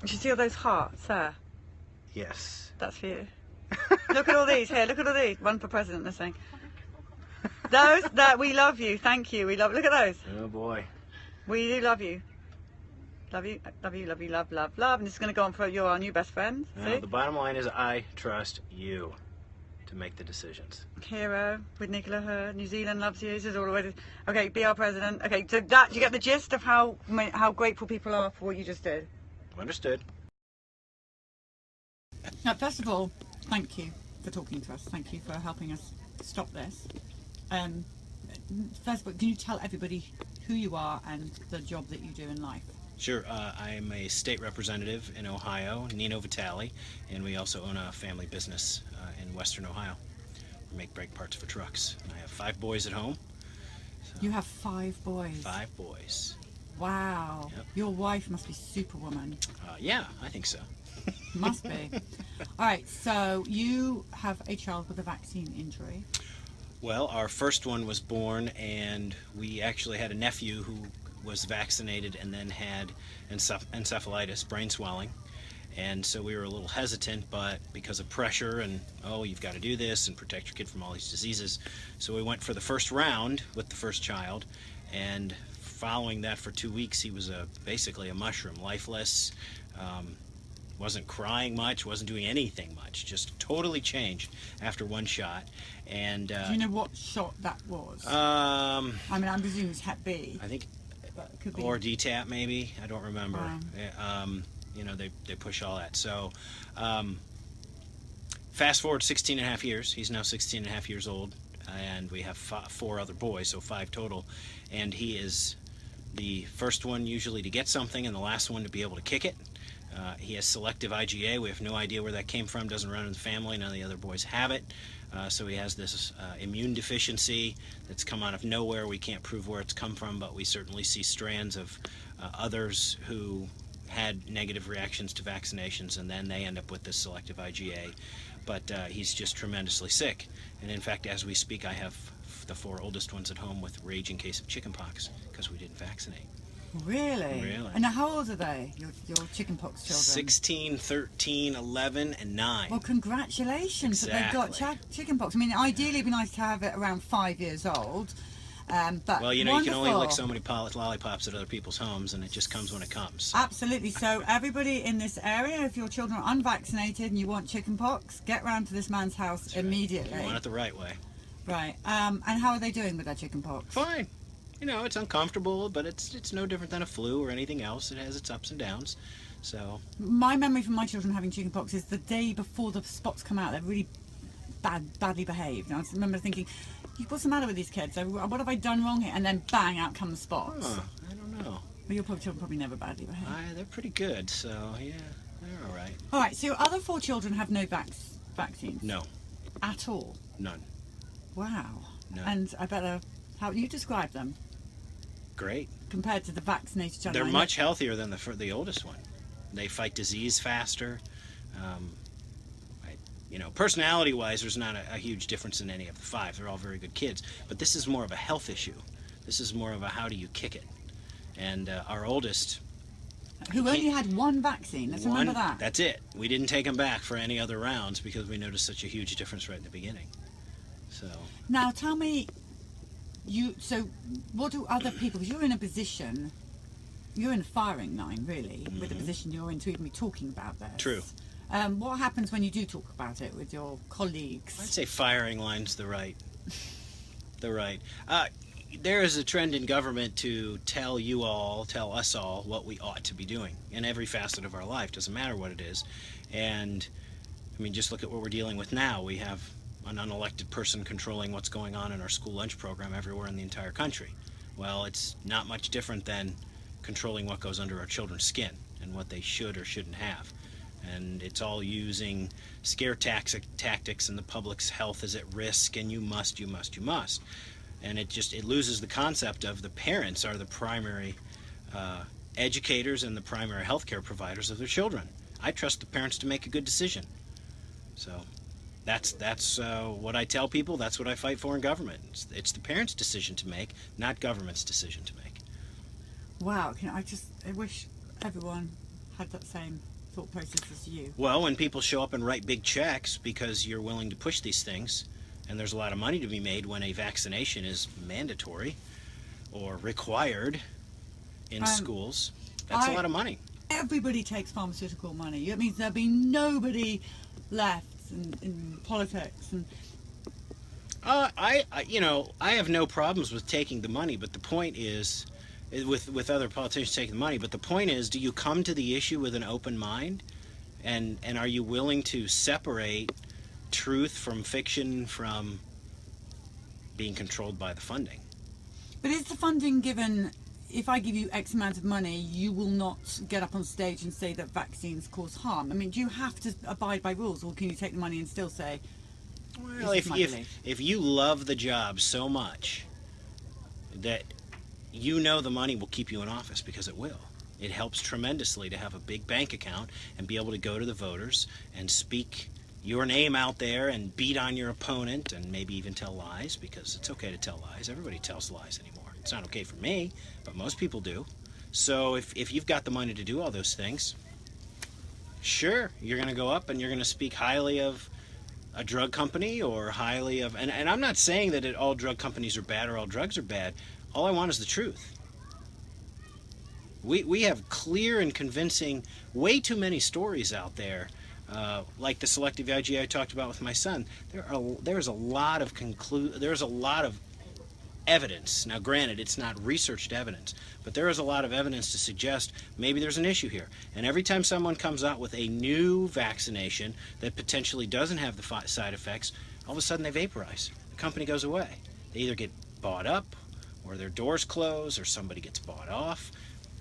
You should see all those hearts there. Yes. That's for you. Look at all these here. Look at all these. One for president, they're saying. Those that we love you. Thank you. We love. Look at those. Oh boy. We do love you. Love you. Love you. Love you. Love. Love. Love. And this is going to go on for your new best friend. See? The bottom line is I trust you to make the decisions. Hero with Nicola Hurd. New Zealand loves you. This is all the way. Okay, be our president. Okay, so that you get the gist of how grateful people are for what you just did. Understood. Now, first of all, thank you for talking to us. Thank you for helping us stop this. First of all, can you tell everybody who you are and the job that you do in life? Sure. I am a state representative in Ohio, Nino Vitale, and we also own a family business in Western Ohio. We make brake parts for trucks. And I have 5 boys at home. So You have 5 boys. 5 boys. Wow. Yep. Your wife must be superwoman. Yeah, I think so. Must be. All right, so you have a child with a vaccine injury. Well, our first one was born, and we actually had a nephew who was vaccinated and then had encephalitis, brain swelling. And so we were a little hesitant, but because of pressure and, oh, you've got to do this and protect your kid from all these diseases. So we went for the first round with the first child, and following that for 2 weeks, he was basically a mushroom, lifeless, wasn't crying much, wasn't doing anything much, just totally changed after 1 shot. And Do you know what shot that was? I I mean, I'm presuming it's Hep B. think, But it could be. or DTaP maybe, I don't remember. Wow. You know, they push all that. So fast forward 16 and a half years, he's now 16 and a half years old, and we have 4 other boys, so 5 total, and he is the first one usually to get something and the last one to be able to kick it. He has selective IgA. We have no idea where that came from. Doesn't run in the family. None of the other boys have it. So he has this immune deficiency that's come out of nowhere. We can't prove where it's come from, but we certainly see strands of others who had negative reactions to vaccinations, and then they end up with this selective IgA. But he's just tremendously sick. And in fact, as we speak, I have the 4 oldest ones at home with raging case of chickenpox because we didn't vaccinate. Really? Really. And now how old are they, your chickenpox children? 16, 13, 11, and 9. Well, congratulations that they've got chickenpox. I mean, ideally it'd be nice to have it around 5 years old. But Well, you know, wonderful. you can only lick so many lollipops at other people's homes, and it just comes when it comes. Absolutely. So everybody in this area, if your children are unvaccinated and you want chickenpox, get round to this man's house That's right. immediately. You want it the right way. Right. And how are they doing with their chickenpox? Fine. You know, it's uncomfortable, but it's no different than a flu or anything else. It has its ups and downs. So My memory from my children having chickenpox is the day before the spots come out. They're really badly behaved. And I remember thinking, what's the matter with these kids? What have I done wrong here? And then bang, out come the spots. I don't know. But your children probably never badly behaved. They're pretty good, so yeah, they're all right. All right, so your other 4 children have no vaccines? No, At all? none. Wow. No. And I better, how you describe them Great. compared to the vaccinated children? They're much healthier than the oldest one. They fight disease faster. You know, personality-wise, there's not a huge difference in any of the 5. They're all very good kids. But this is more of a health issue. This is more of a how do you kick it. And our oldest... Who only had 1 vaccine, let's remember that. That's it. We didn't take him back for any other rounds because we noticed such a huge difference right in the beginning. So... Now tell me, so what do other people, because you're in a position, you're in a firing line really, with the position you're in to even be talking about this. True. What happens when you do talk about it with your colleagues? I'd say firing line's the right. There is a trend in government to tell us all what we ought to be doing in every facet of our life. Doesn't matter what it is. And I mean, just look at what we're dealing with now. We have an unelected person controlling what's going on in our school lunch program everywhere in the entire country. Well, it's not much different than controlling what goes under our children's skin and what they should or shouldn't have. And it's all using scare tactics, and the public's health is at risk, and you must. And it loses the concept of the parents are the primary educators and the primary healthcare providers of their children. I trust the parents to make a good decision. So that's what I tell people. That's what I fight for in government. It's the parents' decision to make, not government's decision to make. Wow, I wish everyone had that same thought process as you. Well, when people show up and write big checks because you're willing to push these things, and there's a lot of money to be made when a vaccination is mandatory or required in schools, that's a lot of money. Everybody takes pharmaceutical money. It means there'll be nobody left in politics. And I have no problems with taking the money, but the point is, with other politicians taking the money, but the point is, do you come to the issue with an open mind? And are you willing to separate truth from fiction from being controlled by the funding? But is the funding given, if I give you X amount of money, you will not get up on stage and say that vaccines cause harm? I mean, do you have to abide by rules, or can you take the money and still say, well, if you love the job so much that you know the money will keep you in office, because it will. It helps tremendously to have a big bank account and be able to go to the voters and speak your name out there and beat on your opponent and maybe even tell lies, because it's okay to tell lies. Everybody tells lies anymore. It's not okay for me, but most people do. So if you've got the money to do all those things, sure, you're going to go up and you're going to speak highly of a drug company or highly of... And I'm not saying that all drug companies are bad or all drugs are bad. All I want is the truth. We have clear and convincing, way too many stories out there, like the selective IgE I talked about with my son. There's a lot of evidence. Now, granted, it's not researched evidence, but there is a lot of evidence to suggest maybe there's an issue here. And every time someone comes out with a new vaccination that potentially doesn't have the side effects, all of a sudden they vaporize. The company goes away. They either get bought up, or their doors close, or somebody gets bought off.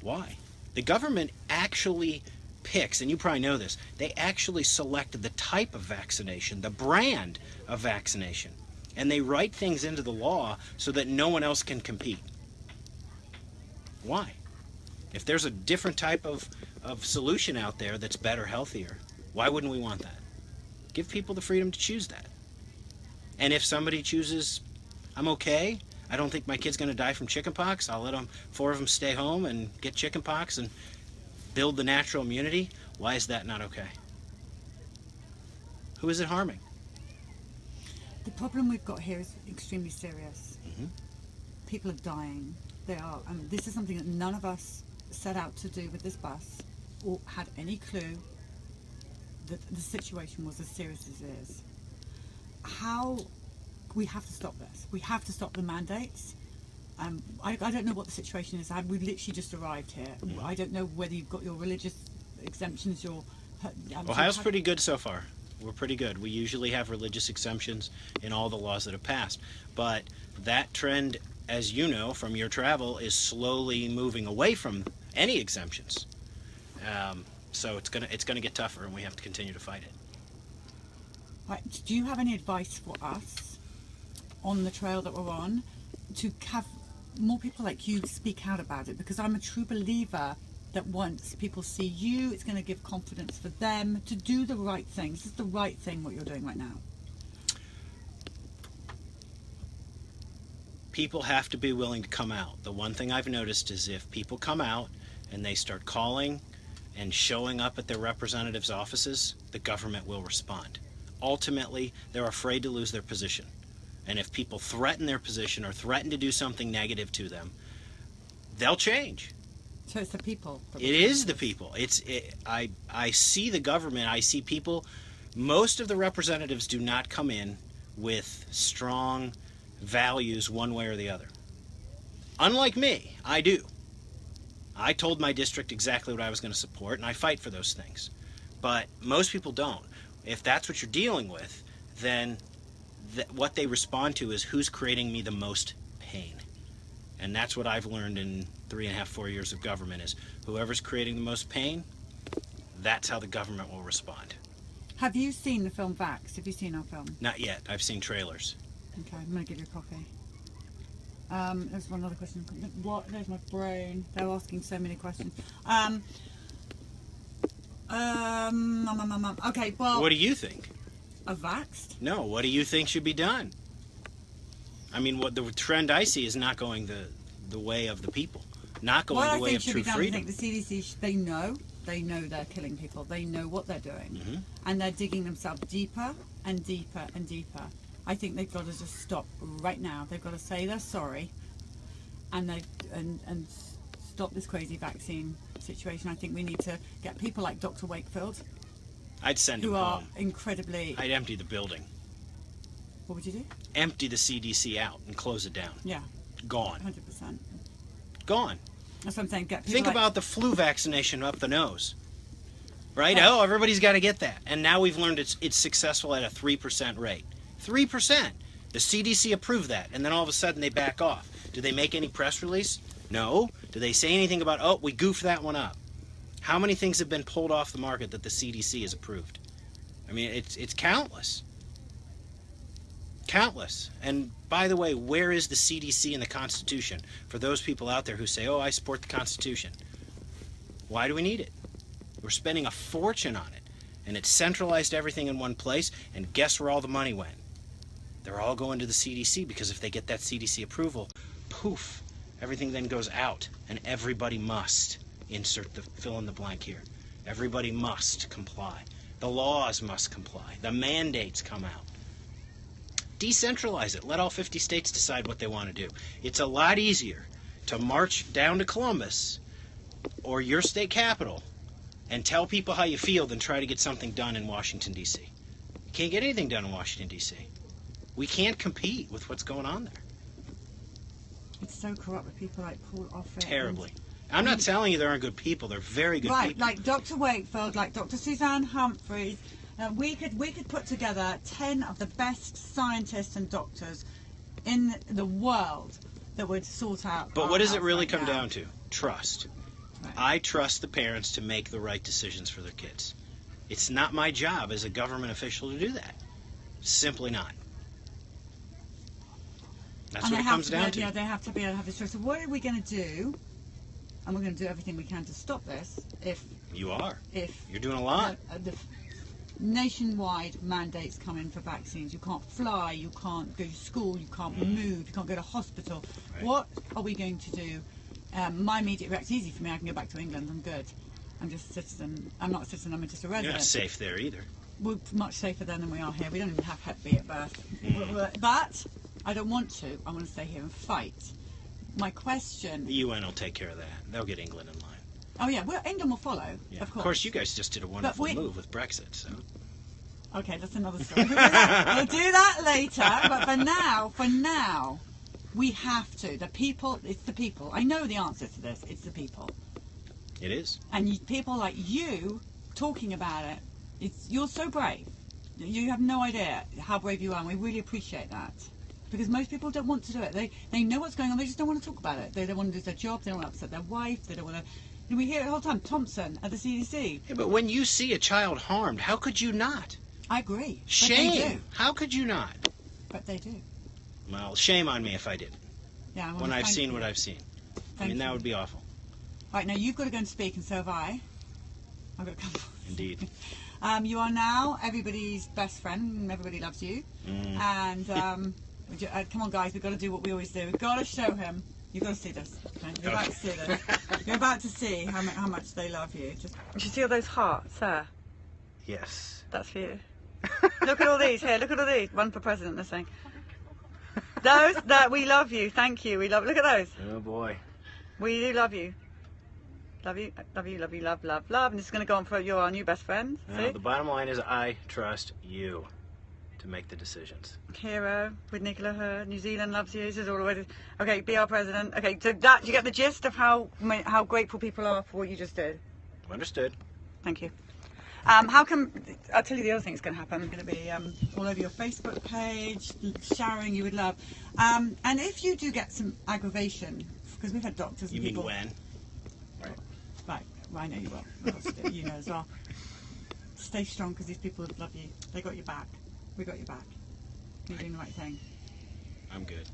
Why? The government actually picks, and you probably know this, they actually select the type of vaccination, the brand of vaccination, and they write things into the law so that no one else can compete. Why? If there's a different type of solution out there that's better, healthier, why wouldn't we want that? Give people the freedom to choose that. And if somebody chooses, I'm okay, I don't think my kid's going to die from chickenpox, I'll let 4 of them stay home and get chickenpox and build the natural immunity, why is that not okay? Who is it harming? The problem we've got here is extremely serious. Mm-hmm. People are dying. They are. This is something that none of us set out to do with this bus, or had any clue that the situation was as serious as it is. We have to stop this. We have to stop the mandates. I don't know what the situation is. We've literally just arrived here. Mm-hmm. I don't know whether you've got your religious exemptions. Ohio's pretty good so far. We're pretty good. We usually have religious exemptions in all the laws that have passed. But that trend, as you know from your travel, is slowly moving away from any exemptions. So it's gonna get tougher, and we have to continue to fight it. Right. Do you have any advice for us on the trail that we're on to have more people like you speak out about it? Because I'm a true believer that once people see you, it's going to give confidence for them to do the right thing. This is the right thing, what you're doing right now. People have to be willing to come out. The one thing I've noticed is if people come out and they start calling and showing up at their representatives' offices, the government will respond. Ultimately, they're afraid to lose their position. And if people threaten their position or threaten to do something negative to them, they'll change. So it's the people. It is the people. I see the government. I see people. Most of the representatives do not come in with strong values one way or the other. Unlike me, I do. I told my district exactly what I was going to support, and I fight for those things. But most people don't. If that's what you're dealing with, then what they respond to is who's creating me the most pain. And that's what I've learned in 3.5, 4 years of government is whoever's creating the most pain, that's how the government will respond. Have you seen the film Vax? Have you seen our film? Not yet. I've seen trailers. Okay, I'm going to give you a copy. There's one other question. What? There's my brain. They're asking so many questions. Okay, well... What do you think? A vaxxed? No, what do you think should be done? I mean, what the trend I see is not going the way of the people. not going what the I way think of should true be done, freedom. I think the CDC, they know they're killing people. They know what they're doing. Mm-hmm. And they're digging themselves deeper and deeper and deeper. I think they've got to just stop right now. They've got to say they're sorry and stop this crazy vaccine situation. I think we need to get people like Dr. Wakefield, I'd send him who are home. incredibly... I'd empty the building. What would you do? Empty the CDC out and close it down. Yeah. Gone. 100%. Gone. That's what I'm saying. Get people Think like, about the flu vaccination up the nose. Right? Yeah. Oh, everybody's got to get that. And now we've learned it's successful at a 3% rate. 3%. The CDC approved that. And then all of a sudden they back off. Do they make any press release? No. Do they say anything about, oh, we goofed that one up? How many things have been pulled off the market that the CDC has approved? I mean, it's countless. Countless. And by the way, where is the CDC in the Constitution? For those people out there who say, oh, I support the Constitution. Why do we need it? We're spending a fortune on it. And it's centralized everything in one place. And guess where all the money went? They're all going to the CDC, because if they get that CDC approval, poof, everything then goes out. And everybody must insert the fill in the blank here. Everybody must comply. The laws must comply. The mandates come out. Decentralize it. Let all 50 states decide what they want to do. It's a lot easier to march down to Columbus or your state capital and tell people how you feel than try to get something done in Washington, D.C. You can't get anything done in Washington, D.C. We can't compete with what's going on there. It's so corrupt with people like Paul Offit. Terribly. I'm not telling you there aren't good people. They're very good Right, people. like Dr. Wakefield, like Dr. Suzanne Humphreys. We could put together 10 of the best scientists and doctors in the world that would sort out. But what does it really right come now. down to? Trust. Right. I trust the parents to make the right decisions for their kids. It's not my job as a government official to do that. Simply not. That's what it comes down to. Yeah, they have to be able to have this choice. So what are we going to do? And we're going to do everything we can to stop this. If You are. if You're doing a lot. the nationwide mandates come in for vaccines. You can't fly, you can't go to school, you can't move, you can't go to hospital. Right. What are we going to do? My immediate reaction is easy for me. I can go back to England. I'm good. I'm just a citizen. I'm not a citizen. I'm just a resident. You're not safe there either. We're much safer there than we are here. We don't even have Hep B at birth. But I don't want to. I want to stay here and fight. My question... The UN will take care of that. They'll get England in line. Oh yeah, well, England will follow, Yeah. of course. you guys just did a wonderful move with Brexit, so... Okay, that's another story. We'll do that later. But for now, we have to. The people, it's the people. I know the answer to this. It's the people. It is. And people like you talking about it, you're so brave. You have no idea how brave you are, and we really appreciate that. Because most people don't want to do it. They know what's going on, they just don't want to talk about it. They don't want to lose their job, they don't want to upset their wife, they don't want to... We hear it all the time, Thompson at the CDC. Yeah, but when you see a child harmed, how could you not? I agree. Shame. But they do. How could you not? But they do. Well, shame on me if I didn't. Yeah. When I've seen what I've seen. I mean, that would be awful. Right, now you've got to go and speak, and so have I. I've got to come. Indeed. You are now everybody's best friend, and everybody loves you. And come on, guys, we've got to do what we always do. We've got to show him. You've got to see this. Okay? You're about to see this. You're about to see how much they love you. Just. Do you see all those hearts, sir? Yes. That's for you. Look at all these. Here, look at all these. One for president, they're saying. Those that we love you. Thank you. We love. Look at those. Oh boy. We do love you. Love you, love you, love you, love, love, love. And this is going to go on for you're our new best friend. See? The bottom line is I trust you to make the decisions. Hero with Nicola Hurd. New Zealand loves you. This is all the way to... Okay, be our president. Okay, so that, do you get the gist of how grateful people are for what you just did? Understood. Thank you. How come... I'll tell you the other thing that's going to happen. It's going to be all over your Facebook page, showering you would love. And if you do get some aggravation, because we've had doctors and You people... mean when? Right, well, I know you will. You know as well. Stay strong, because these people love you. They got your back. We got your back. You're doing the right thing. I'm good.